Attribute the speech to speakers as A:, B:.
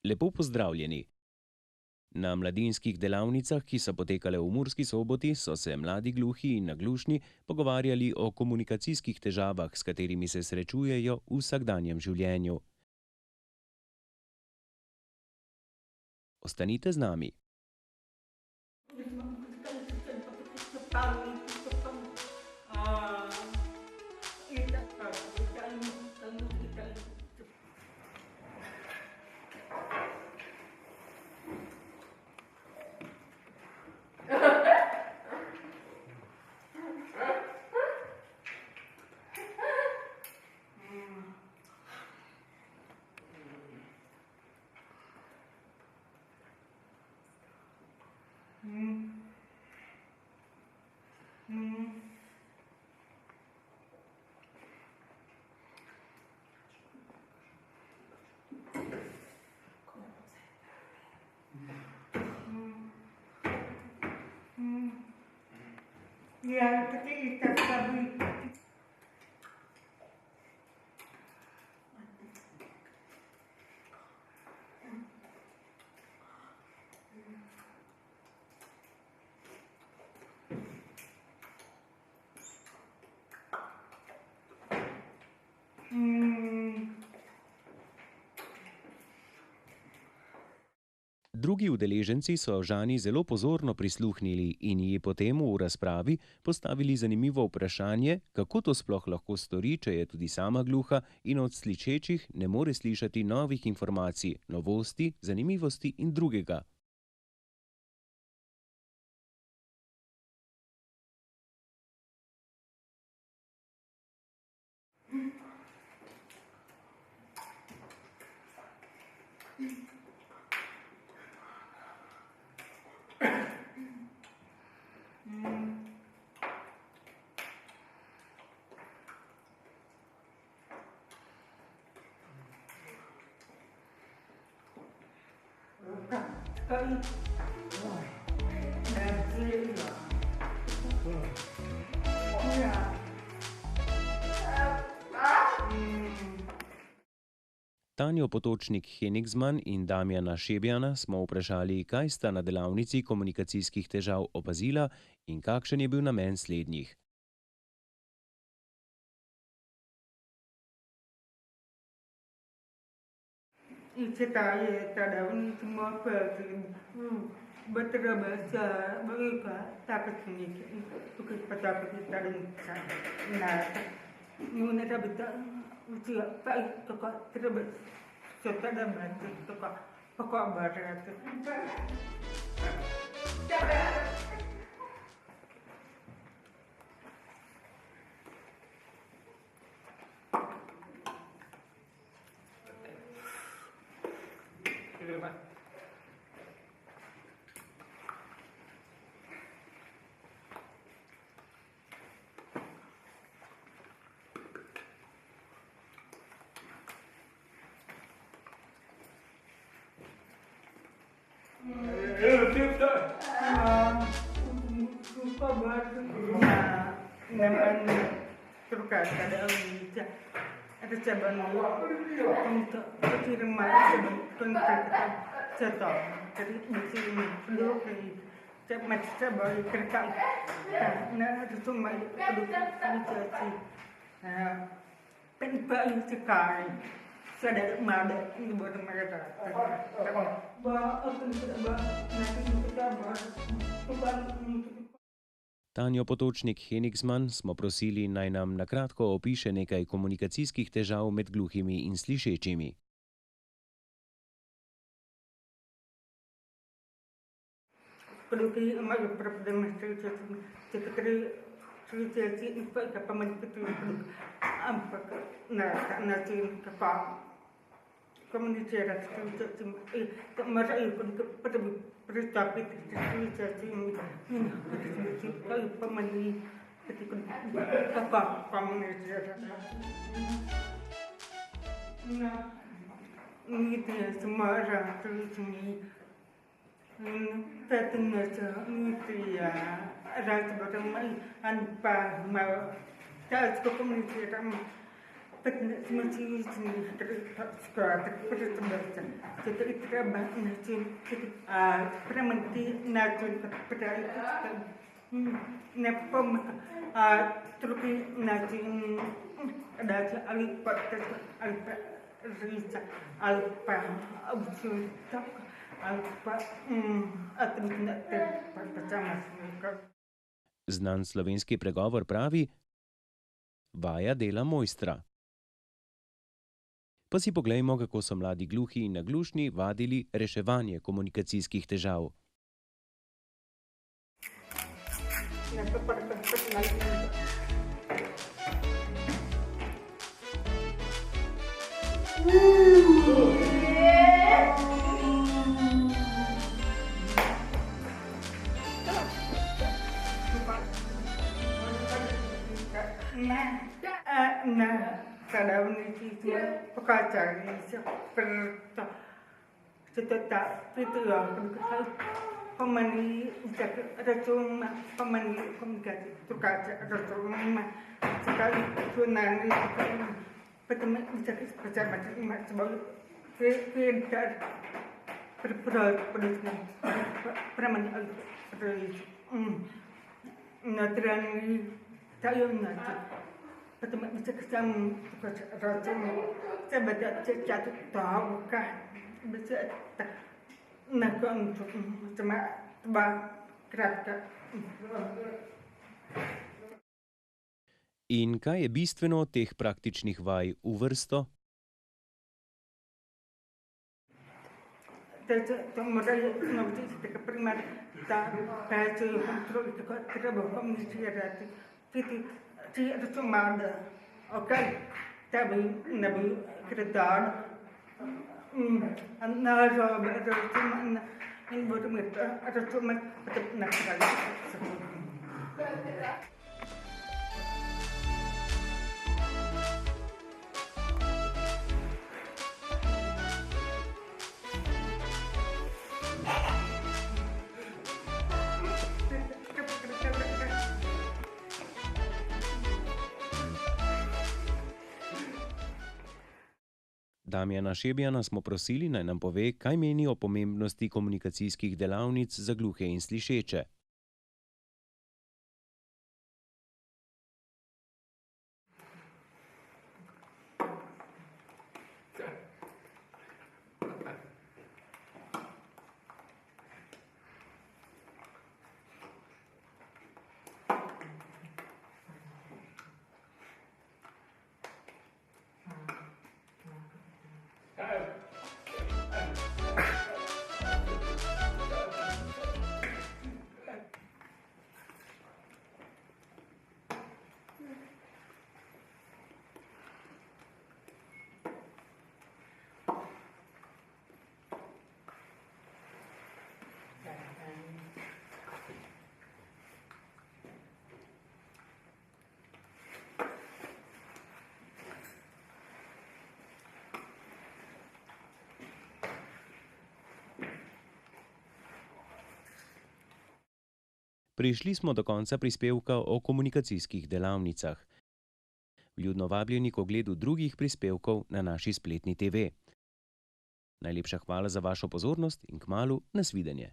A: Lepo pozdravljeni. Na mladinskih delavnicah, ki so potekale v Murski Soboti, so se mladi gluhi in naglušni pogovarjali o komunikacijskih težavah, s katerimi se srečujejo v vsakdanjem življenju. Ostanite z nami.
B: Ja, taki tak stabil.
A: Drugi udeleženci so Žani zelo pozorno prisluhnili in ji potem v razpravi postavili zanimivo vprašanje, kako to sploh lahko stori, če je tudi sama gluha in od slišečih ne more slišati novih informacij, novosti, zanimivosti in drugega. Tanjo Potočnik-Henigzman in Damjana Šebjana smo vprašali, kaj sta na delavnici komunikacijskih težav opazila in kakšen je bil namen slednjih. Tanjo Potočnik-Henigzman smo prosili, naj nam na kratko opiše nekaj komunikacijskih težav med gluhimi in slišečimi.
B: smo si skratek predstavljati, da je treba način spremeniti način praviti, ne drugi način reči ali pa žica ali pa občutek ali pa alternativ posameznika.
A: Znan slovenski pregovor pravi: vaja dela mojstra. Pa si poglejmo, kako so mladi gluhi in naglušni vadili reševanje komunikacijskih težav.
B: Na delavnici smo pokazali sprto, pomeni računa, pomeni komunikacije, drugače razumema, zakaj računalni, potem zakaj sposobnosti ima svoj filter, pripravljati premeni ali pravici, notranji tajemnosti. Potem zakaj sam razumem, sebe da čekat toga, bi se na koncu sama dva kratka.
A: In kaj je bistveno od teh praktičnih vaj v vrsto?
B: To morajo naučiti, tako primer, da peče kontroli, tako treba komunicirati. Če razumem, da tebi ne bi gledal, narobe razumem in budem razumeti, potem na kraju se budem.
A: Damjana Šebjana smo prosili, naj nam pove, kaj meni o pomembnosti komunikacijskih delavnic za gluhe in slišeče. Prišli smo do konca prispevka o komunikacijskih delavnicah. Vljudno vabljeni k ogledu drugih prispevkov na naši spletni TV. Najlepša hvala za vašo pozornost in kmalu nasvidenje.